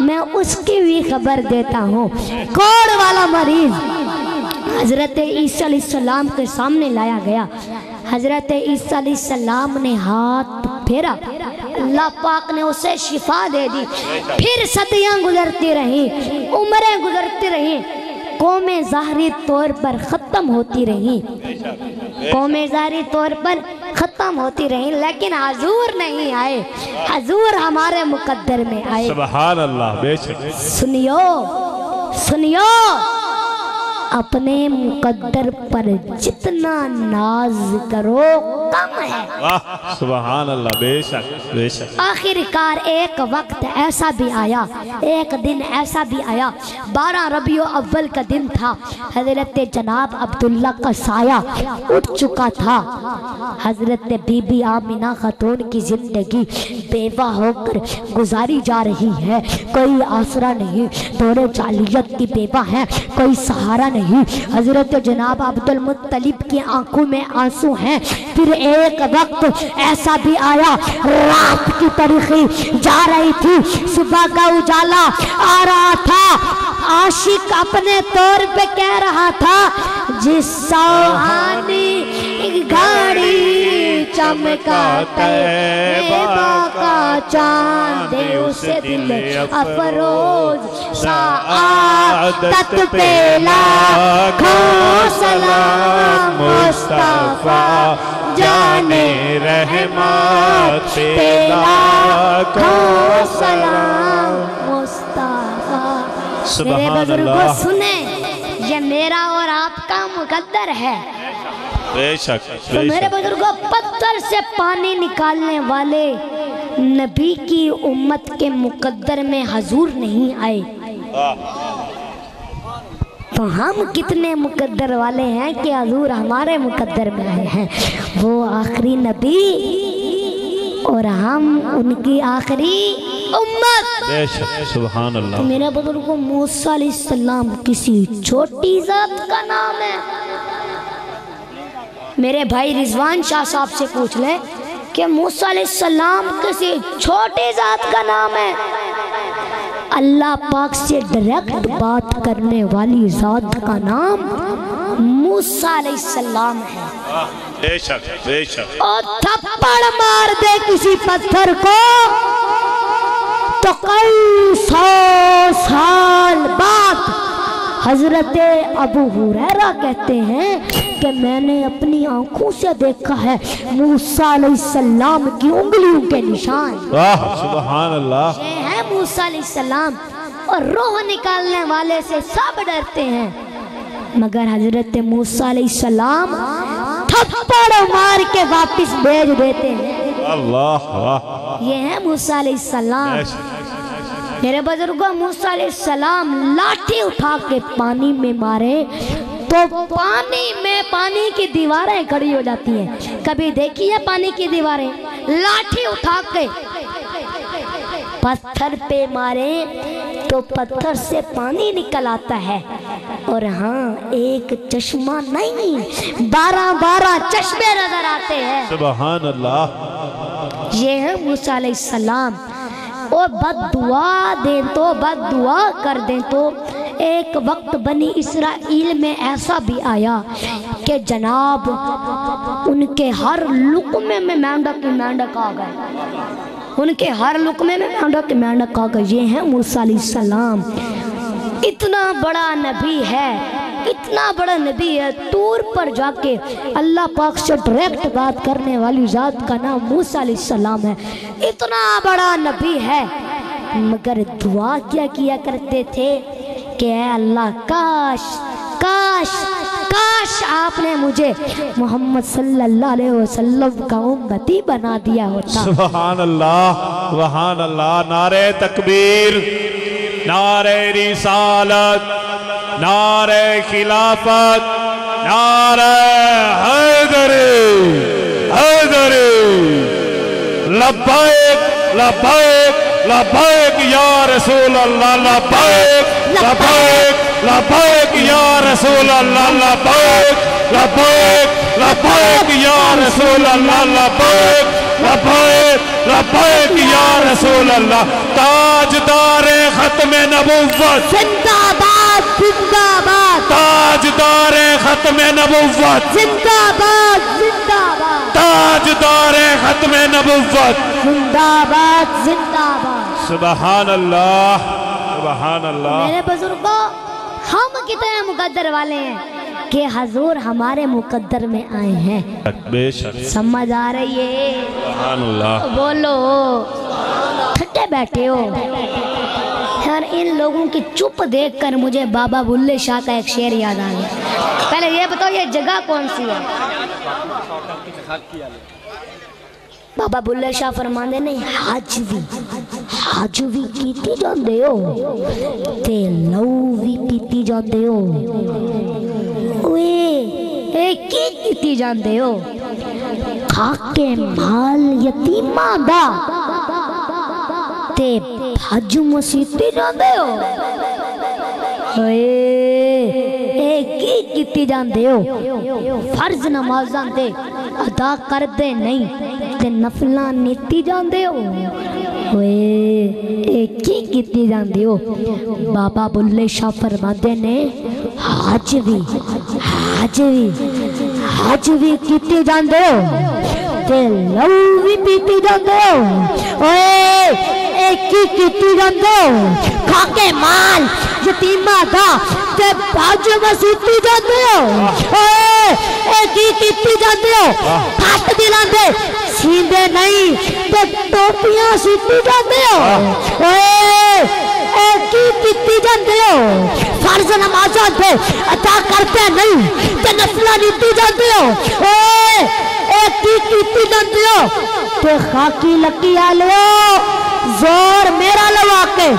[SPEAKER 1] میں اس کی بھی خبر دیتا ہوں۔ کوڑ والا مریض حضرت عیسیٰ علیہ السلام کے سامنے لایا گیا۔ حضرت عیسیٰ علیہ السلام نے ہاتھ پھیرا، اللہ پاک نے اسے شفا دے دی۔ پھر صدیاں گزرتی رہیں، عمریں گزرتی رہیں، قومیں ظاہری طور پر ختم ہوتی رہیں، قومیں ظاہری طور پر ختم ہوتی رہیں لیکن حضور نہیں آئے، حضور ہمارے مقدر میں آئے۔
[SPEAKER 2] سبحان اللہ، بے شک۔
[SPEAKER 1] سنیو سنیو اپنے مقدر پر جتنا ناز کرو کم ہے۔
[SPEAKER 2] واہ سبحان اللہ، بے شک بے شک۔
[SPEAKER 1] آخر کار ایک وقت ایسا بھی آیا، ایک دن ایسا بھی آیا، 12 ربیع اول کا دن تھا، حضرت جناب عبداللہ کا سایہ اٹھ چکا تھا۔ حضرت بی بی آمینہ خاتون کی زندگی بیوہ ہو کر گزاری جا رہی ہے، کوئی آسرا نہیں، دور جاہلیت کی بیوہ ہے، کوئی سہارا نہیں۔ حضرت جناب عبدالمطلب کی آنکھوں میں آنسو ہیں۔ پھر ایک وقت ایسا بھی آیا، رات کی تاریخی جا رہی تھی، صبح کا اجالا آ رہا تھا، عاشق اپنے طور پہ کہہ رہا تھا، جس سوہانی گھڑی چمکا طیبہ کا چاند، اسے دل افروز سعادت پہ لاکھوں سلام، مصطفیٰ جانے رحمت پہ لاکھوں سلام، مصطفیٰ۔ میرے بزرگوں سنیں، یہ میرا اور آپ کا مقدر ہے۔
[SPEAKER 2] بے شک
[SPEAKER 1] تو میرے بزرگوں، پتھر سے پانی نکالنے والے نبی کی امت کے مقدر میں حضور نہیں آئے، تو ہم کتنے مقدر والے ہیں کہ حضور ہمارے مقدر میں آئے ہیں۔ وہ آخری نبی اور ہم ان کی آخری امت۔
[SPEAKER 2] بے شک سبحان
[SPEAKER 1] تو
[SPEAKER 2] اللہ۔
[SPEAKER 1] میرے بزرگوں، موسیٰ علیہ السلام کسی چھوٹی ذات کا نام ہے؟ میرے بھائی رضوان شاہ صاحب سے پوچھ لیں کہ موسیٰ علیہ السلام کسی چھوٹی ذات کا نام ہے؟ اللہ پاک سے ڈائریکٹ بات کرنے والی ذات کا نام موسیٰ علیہ السلام ہے۔
[SPEAKER 2] بے شک بے شک۔
[SPEAKER 1] اور تھپڑ مار دے کسی پتھر کو تو کئی 100 سال بعد حضرت ابو ہریرہ کہتے ہیں کہ میں نے اپنی آنکھوں سے دیکھا ہے موسیٰ علیہ السلام کی انگلیوں کے نشان۔
[SPEAKER 2] واہ سبحان اللہ۔
[SPEAKER 1] یہ ہے موسیٰ علیہ السلام، اور روح نکالنے والے سے سب ڈرتے ہیں، مگر حضرت موسیٰ علیہ السلام تھپڑ مار کے واپس بھیج دیتے ہیں۔
[SPEAKER 2] اللہ واہ۔
[SPEAKER 1] یہ ہے موسیٰ علیہ السلام۔ میرے بزرگوں، موسیٰ علیہ السلام لاٹھی اٹھا کے پانی میں مارے تو پانی کی دیواریں کھڑی ہو جاتی ہیں۔ کبھی دیکھی ہے پانی کی دیواریں؟ لاٹھی اٹھا کے پتھر پہ مارے تو پتھر سے پانی نکل آتا ہے، اور ہاں ایک چشمہ نہیں، 12 چشمے نظر آتے ہیں۔
[SPEAKER 2] سبحان اللہ۔
[SPEAKER 1] یہ ہے موسیٰ علیہ السلام۔ اور بد دعا کر دیں تو ایک وقت بنی اسرائیل میں ایسا بھی آیا کہ جناب ان کے ہر لقمے میں مینڈک آ گئے، ان کے ہر لقمے میں مینڈک آ گئے۔ یہ ہے موسیٰ علیہ السلام۔ اتنا بڑا نبی ہے، اتنا بڑا نبی ہے، طور پر جا کے اللہ پاک سے ڈائریکٹ بات کرنے والی ذات کا نام موسیٰ علیہ السلام ہے۔ اتنا بڑا نبی ہے، مگر دعا کیا کرتے تھے کہ اے اللہ، کاش آپ نے مجھے محمد صلی اللہ علیہ وسلم کا امتی بنا دیا ہوتا۔
[SPEAKER 2] سبحان اللہ سبحان اللہ۔ نعرہ تکبیر، نعرہ رسالت، نعرہ خلافت، نعرہ حیدری، لبیک لبیک لبیک یا رسول اللہ، لبیک لبیک لبیک یا رسول اللہ، لبیک لبیک لبیک یا رسول اللہ، لبیک لبیک لبیک یا رسول اللہ۔ تاجدار ختم نبوت
[SPEAKER 1] زندہ باد، زندہ باد،
[SPEAKER 2] تاجدار ختم نبوت
[SPEAKER 1] زندہ باد، زندہ باد،
[SPEAKER 2] تاجدار ختم نبوت
[SPEAKER 1] زندہ باد، زندہ باد۔
[SPEAKER 2] سبحان اللہ سبحان اللہ۔
[SPEAKER 1] میرے بزرگوں، ہم کتنے مقدر والے ہیں کہ حضور ہمارے مقدر میں آئے ہیں۔
[SPEAKER 2] بے شک
[SPEAKER 1] سمجھ آ رہی ہے؟
[SPEAKER 2] سبحان اللہ۔
[SPEAKER 1] بولو، تھکے بیٹھے ہو؟ یار ان لوگوں کی چپ دیکھ کر مجھے بابا بلے شاہ کا ایک شعر یاد آ گیا. پہلے یہ بتاؤ یہ جگہ کون سی ہے؟ بابا بلے شاہ فرماندے نے حج بھی کیتی جاندے ہو تے لو بھی پیتی جاندے ہو. اوے کی کیتی جاندے ہو؟ کھا کے مال یتیماں دا تے حج مسیتی جاندے ہو. کی کیتی جاندے ہو؟ فرض نمازاں دے ادا کر دے نہیں تے نفلاں نیتی جاندے ہو. کی کیتی جاندے ہو؟ بابا بلے شاہ فرماندے نے حج بھی کیتی جاندے ہو تے لو بھی پیتی جاندے ہو. کی کیتی جاندے ہو؟ کھا کے مال یتیماں دا تے حج مسیتی جاندے ہو. کی کیتی جاندے ہو؟ پھٹ دلاں دے سیندے نہیں تے ٹوپیاں سیتی جاندے ہو. کی کیتی جاندے ہو؟ فرض نمازاں تے ادا کرتے نہیں تے نفلاں نیتی جاندے ہو. کی کیتی جاندے ہو؟ تے خاکی لکی آلیو زور میرا لوا کے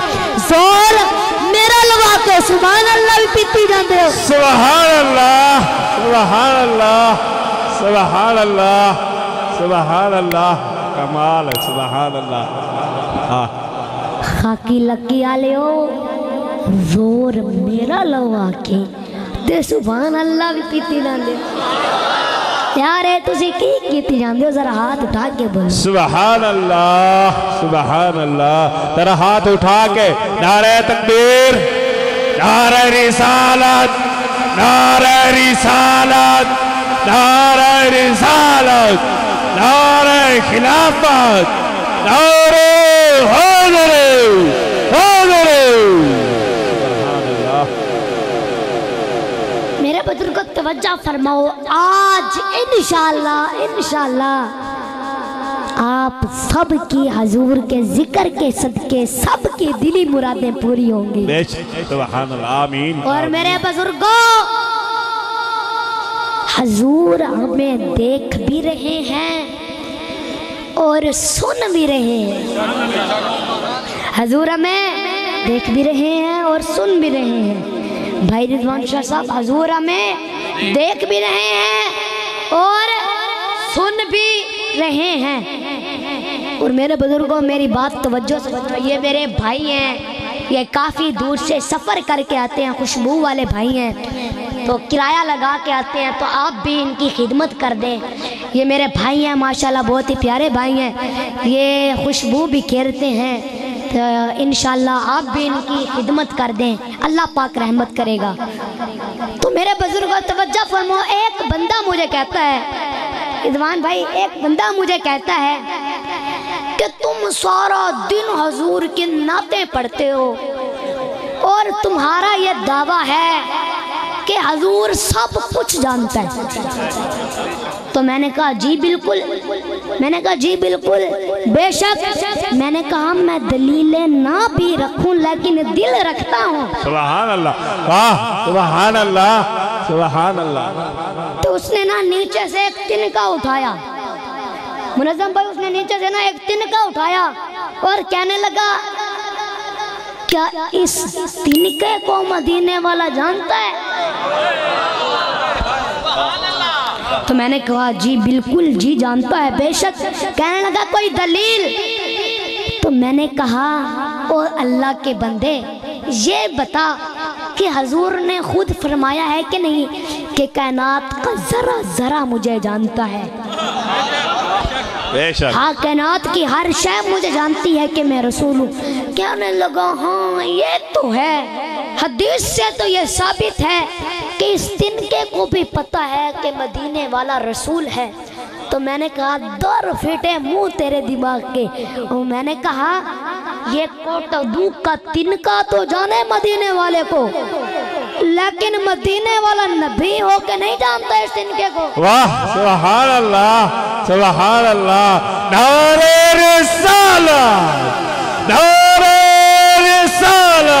[SPEAKER 1] سبحان اللہ بھی پیتی جاندے ہو.
[SPEAKER 2] سبحان اللہ سبحان اللہ سبحان اللہ سبحان اللہ کمال ہے سبحان اللہ.
[SPEAKER 1] خاکی لکی آلیو زور میرا لوا کے تے سبحان اللہ بھی پیتی جاندے ہو. یار تسی کی کیتی جاندے ہو؟ ذرا ہاتھ اٹھا کے بولو.
[SPEAKER 2] سبحان اللہ تیرا ہاتھ اٹھا کے نعرہ تکبیر، نعرہ رسالت، نعرہ رسالت، نعرہ رسالت، نعرہ خلافت، نعرہ حیدر
[SPEAKER 1] میرے بزرگ کو توجہ فرماؤ. آج انشاءاللہ آپ سب کی حضور کے ذکر کے صدقے سب کی دلی مرادیں پوری ہوں گی.
[SPEAKER 2] سبحان اللہ آمین.
[SPEAKER 1] اور میرے بزرگوں حضور ہمیں دیکھ بھی رہے ہیں اور سن بھی رہے ہیں. حضور ہمیں دیکھ بھی رہے ہیں اور سن بھی رہے ہیں. بھائی رضوان شاہ صاحب حضور ہمیں دیکھ بھی رہے ہیں اور سن بھی رہے ہیں. اور میرے بزرگوں میری بات توجہ سے سمجھو. یہ میرے بھائی ہیں، یہ کافی دور سے سفر کر کے آتے ہیں، خوشبو والے بھائی ہیں تو کرایہ لگا کے آتے ہیں، تو آپ بھی ان کی خدمت کر دیں. یہ میرے بھائی ہیں ماشاءاللہ، بہت ہی پیارے بھائی ہیں. یہ خوشبو بھی کھیرتے ہیں تو انشاءاللہ آپ بھی ان کی خدمت کر دیں، اللہ پاک رحمت کرے گا. تو میرے بزرگوں توجہ فرمو. ایک بندہ مجھے کہتا ہے، رضوان بھائی ایک بندہ مجھے کہتا ہے کہ تم سارا دن حضور کی نعتیں پڑھتے ہو اور تمہارا یہ دعویٰ ہے کہ حضور سب کچھ جانتا ہے. تو میں نے کہا جی بالکل بے شک. میں نے کہا میں دلیلیں نہ بھی رکھوں لیکن دل رکھتا ہوں.
[SPEAKER 2] سبحان اللہ واہ سبحان اللہ سبحان اللہ.
[SPEAKER 1] تو اس نے نا نیچے سے ایک تنکا اٹھایا، منظم بھائی، اس نے نیچے سے نا ایک تنکا اٹھایا اور کہنے لگا کیا اس تنکے کو مدینے والا جانتا ہے؟ تو میں نے کہا جی بالکل جی جانتا ہے بے شک. کہنے لگا کوئی دلیل؟ تو میں نے کہا او اللہ کے بندے یہ بتا کہ حضور نے خود فرمایا ہے کہ نہیں کہ کائنات کا ذرہ ذرہ مجھے جانتا ہے.
[SPEAKER 2] بے شک.
[SPEAKER 1] ہاں کائنات کی ہر شے مجھے جانتی ہے کہ میں رسول ہوں. کہنے لگا ہاں یہ تو ہے، حدیث سے تو یہ ثابت ہے کہ اس تنکے کو بھی پتہ ہے کہ مدینے والا رسول ہے. تو میں نے کہا در پھٹے منہ تیرے دماغ کے. اور میں نے کہا یہ کوٹدو کا تنکا تو جانے مدینے والے کو، لیکن مدینے والا نبی ہو کے نہیں جانتا اس تنکے کو.
[SPEAKER 2] واہ سبحان اللہ سبحان اللہ. نعرہ رسالت، نعرہ رسالت،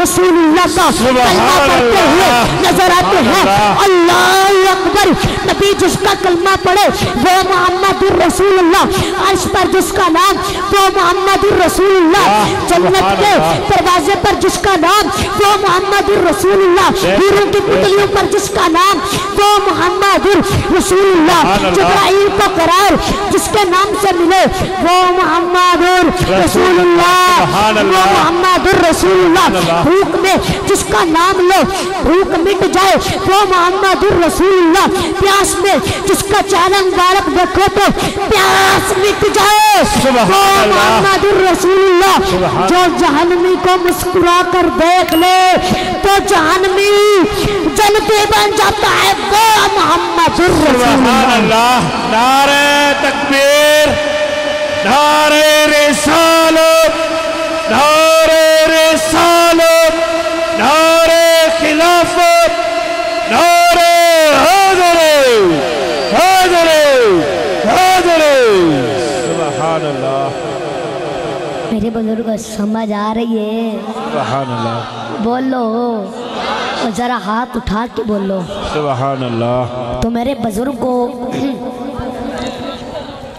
[SPEAKER 1] رسول اللہ کا کلمہ پڑھتے ہوئے نظر آتے ہیں۔ اللہ اکبر، نبی جس کا کلمہ پڑھے وہ محمد رسول اللہ، عرش پر جس کا نام وہ محمد رسول اللہ، جنت کے دروازے پر جس کا نام وہ محمد رسول اللہ، حوروں کی پتلیوں پر جس کا نام وہ محمد رسول اللہ، جبرائیل کو قرار جس کے نام سے ملے وہ محمد رسول اللہ، وہ محمد رسول اللہ، بھوک میں جس کا نام لو بھوک مٹ جائے وہ محمد رسول اللہ، پیاس میں جس کا چہرہ مبارک دیکھو تو پیاس مٹ جائے وہ محمد رسول اللہ، جو جہنمی کو مسکرا کر دیکھ لے تو جہنمی جلتے بن جاتا ہے وہ محمد رسول اللہ۔
[SPEAKER 2] نعرہ تکبیر، نعرہ رسالت، نعرہ رسالت، نعرہ خلافت، نعرہ حیدری، حیدری، حیدری، سبحان اللہ۔
[SPEAKER 1] میرے بزرگ سمجھ آ رہی ہے؟
[SPEAKER 2] سبحان اللہ،
[SPEAKER 1] بولو اور ذرا ہاتھ اٹھا کے بولو
[SPEAKER 2] سبحان اللہ۔
[SPEAKER 1] تو میرے بزرگوں،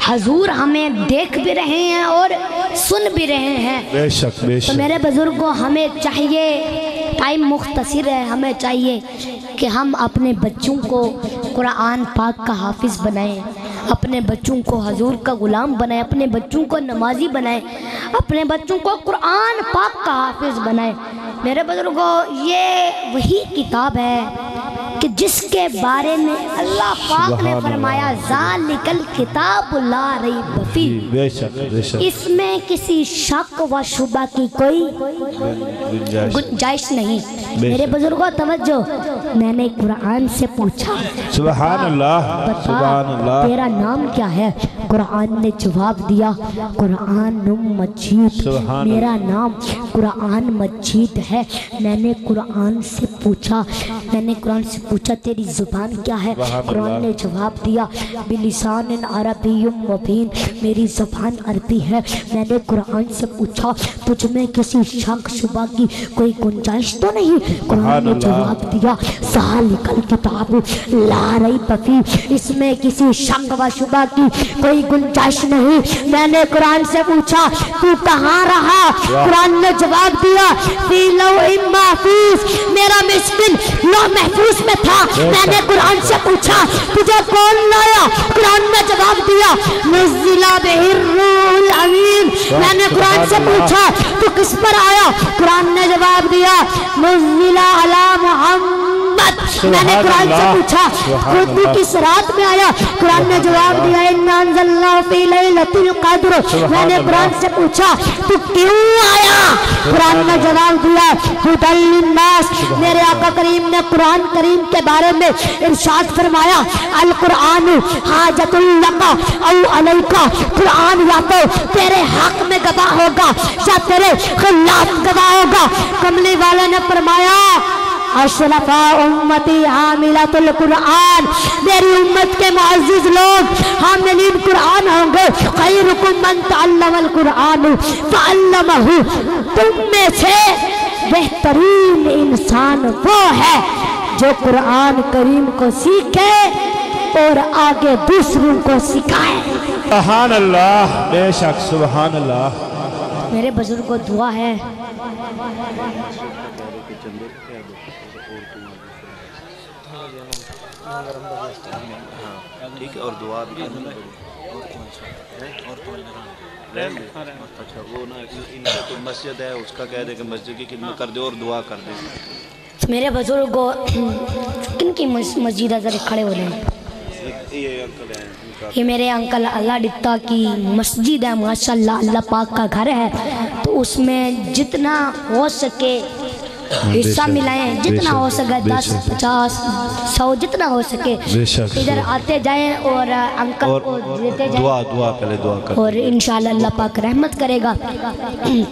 [SPEAKER 1] حضور ہمیں دیکھ بھی رہے ہیں اور سن بھی رہے ہیں،
[SPEAKER 2] بے شک بے
[SPEAKER 1] تو
[SPEAKER 2] شک۔
[SPEAKER 1] میرے بزرگوں ہمیں چاہیے، ٹائم مختصر ہے، ہمیں چاہیے کہ ہم اپنے بچوں کو قرآن پاک کا حافظ بنائیں، اپنے بچوں کو حضور کا غلام بنائیں، اپنے بچوں کو نمازی بنائیں، اپنے بچوں کو قرآن پاک کا حافظ بنائیں۔ میرے بزرگوں، یہ وہی کتاب ہے کہ جس کے بارے میں اللہ پاک نے فرمایا ذالک الکتاب لا ریب فیہ،
[SPEAKER 2] بے شک بے شک،
[SPEAKER 1] اس میں کسی شک و شبہ کی کوئی گنجائش نہیں۔ میرے بزرگوں توجہ، میں نے قرآن سے پوچھا
[SPEAKER 2] سبحان اللہ سبحان اللہ،
[SPEAKER 1] تیرا نام کیا ہے؟ قرآن نے جواب دیا قرآن مجید، میرا نام قرآن مجید ہے۔ میں نے قرآن سے پوچھا تیری زبان کیا ہے؟ قرآن نے جواب دیا بلسان عربی مبین، میری زبان عربی ہے۔ میں نے قرآن سے پوچھا تجھ میں کسی شک شبہ کی کوئی گنجائش تو نہیں؟ قرآن نے جواب دیا ذالک الکتاب لا ریب فیہ، اس میں کسی شک و شبہ کی کوئی گنجائش نہیں۔ میں نے قرآن سے پوچھا تو کہاں رہا؟ قرآن نے جواب دیا فی لوح محفوظ، میرا مسکن لوح محفوظ میں تھا۔ میں نے قرآن سے پوچھا تجھے کون لایا؟ قرآن نے جواب دیا نزل بہ الروح الامین۔ میں نے قرآن سے پوچھا تو کس پر آیا؟ قرآن نے جواب دیا نزل علی محمد۔ میں نے قرآن سے پوچھا خود بھی کس رات میں آیا؟ قرآن نے جواب دیا انا انزلناہ فی لیلۃ القدر۔ میں نے قرآن سے پوچھا تو کیوں آیا؟ قرآن نے جواب دیا ھدی للناس۔ میرے آقا کریم نے قرآن کریم کے بارے میں ارشاد فرمایا القرآن حاجت لک او علیک، قرآن یا تو تیرے حق میں گواہ ہوگا یا تیرے خلاف گواہ ہوگا۔ کملی والے نے فرمایا اشرفاء امتی حاملۃ القرآن، میری امت کے معزز لوگ حاملین قرآن ہوں گے۔ خیرکم من تعلم القرآن فعلمہ، تم میں سے بہترین انسان وہ ہے جو قرآن کریم کو سیکھے اور آگے دوسروں کو سکھائے۔
[SPEAKER 2] سبحان اللہ، بے شک سبحان اللہ۔
[SPEAKER 1] میرے بزرگوں دعا ہے
[SPEAKER 3] ٹھیک ہے، اور دعا بھی اچھا وہ نا ان کا تو مسجد ہے اس کا کہہ دے کہ مسجد کی خدمت کر دے اور دعا کر دے۔
[SPEAKER 1] میرے بزرگوں کن کی مسجد ہے؟ ذرا کھڑے ہو جائیں۔ یہ میرے انکل اللہ ڈٹا کی مسجد ہے، ماشاءاللہ اللہ پاک کا گھر ہے، تو اس میں جتنا ہو سکے حصہ ملائیں، جتنا ہو سکے 10 50 100 جتنا ہو سکے ادھر آتے جائیں اور انکل کو دیتے جائیں،
[SPEAKER 3] دعا پہلے دعا کر،
[SPEAKER 1] اور انشاءاللہ اللہ پاک رحمت کرے گا۔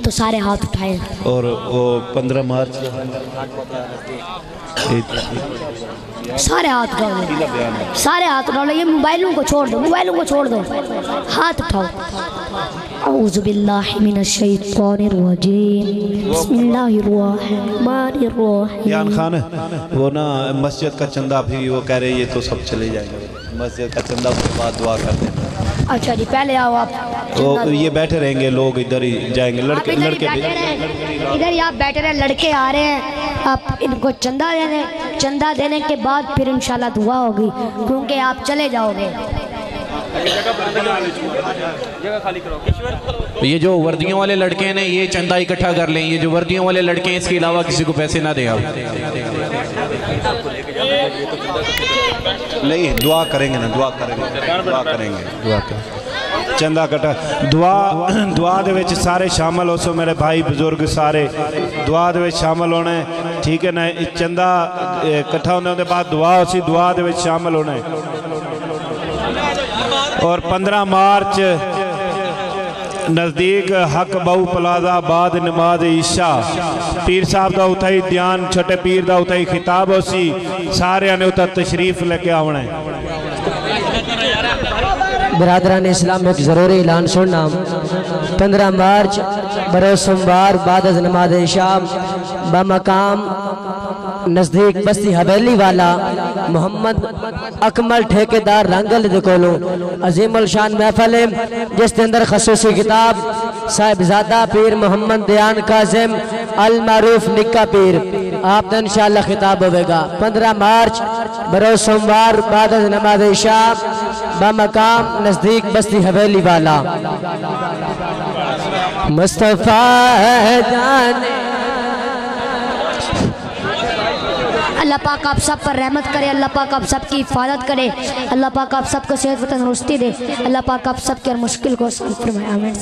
[SPEAKER 1] تو سارے ہاتھ اٹھائیں
[SPEAKER 3] اور وہ 15 مارچ
[SPEAKER 1] سارے ہاتھ اٹھاؤ، سارے ہاتھ اٹھاؤ۔ یہ موبائلوں کو چھوڑ دو، موبائلوں کو چھوڑ دو، ہاتھ اٹھاؤ۔ اعوذ باللہ من الشیطان الرجیم بسم اللہ الرحمن الرحیم.
[SPEAKER 3] یان خان وہ نا مسجد کا چندہ بھی وہ کہہ رہے یہ تو سب چلے جائیں گے مسجد کا چندہ اس کے بعد دعا کر دیں.
[SPEAKER 1] اچھا جی پہلے آؤ آپ.
[SPEAKER 3] تو یہ بیٹھے رہیں گے لوگ ادھر ہی جائیں گے لڑکے
[SPEAKER 1] ادھر ہی آپ بیٹھے رہے لڑکے آ رہے ہیں آپ ان کو چندہ دینے کے بعد پھر انشاءاللہ دعا ہوگی کیونکہ آپ چلے جاؤ گے.
[SPEAKER 4] یہ جو وردیوں والے لڑکے ہیں یہ چندہ اکٹھا کر لیں. یہ جو وردیوں والے لڑکے ہیں اس کے علاوہ کسی کو پیسے نہ دیں آپ.
[SPEAKER 3] نہیں دعا کریں گے نا دعا کریں گے چندہ کٹا دعا دے وچ سارے شامل ہو سو میرے بھائی بزرگ سارے دعا دے وچ شامل ہونے ٹھیک ہے نا. چندہ کٹھا ہونے دے بعد دعا ہو سی دعا دے وچ شامل ہونے. اور 15 مارچ نزدیک حق بہو پلازہ بعد نماز عشاء پیر صاحب دا اتھائی دیان چھٹے پیر دا اتھائی خطاب ہو سی سارے آنے اتھا تشریف لے کے آونے.
[SPEAKER 5] برادران اسلام میں ایک ضروری اعلان سننا. 15 مارچ بروز سوموار بعد از نماز عشاء بمقام نزدیک بستی حویلی والا محمد اکمل ٹھیکیدار رنگل دکولو عظیم الشان محفل ہے جس کے اندر خصوصی کتاب صاحبزادہ پیر محمد دیان کاظم المعروف نکا پیر آپ نے انشاءاللہ خطاب ہوئے گا. 15 مارچ بروز سوموار بعد از نماز عشاء بمقام نزدیک بستی حویلی والا. مصطفیٰ جانے
[SPEAKER 1] اللہ پاک آپ سب پر رحمت کرے اللہ پاک آپ سب کی حفاظت کرے اللہ پاک آپ سب کو صحت و تندرستی دے اللہ پاک آپ سب کے مشکل کو حل فرمائے. آمین.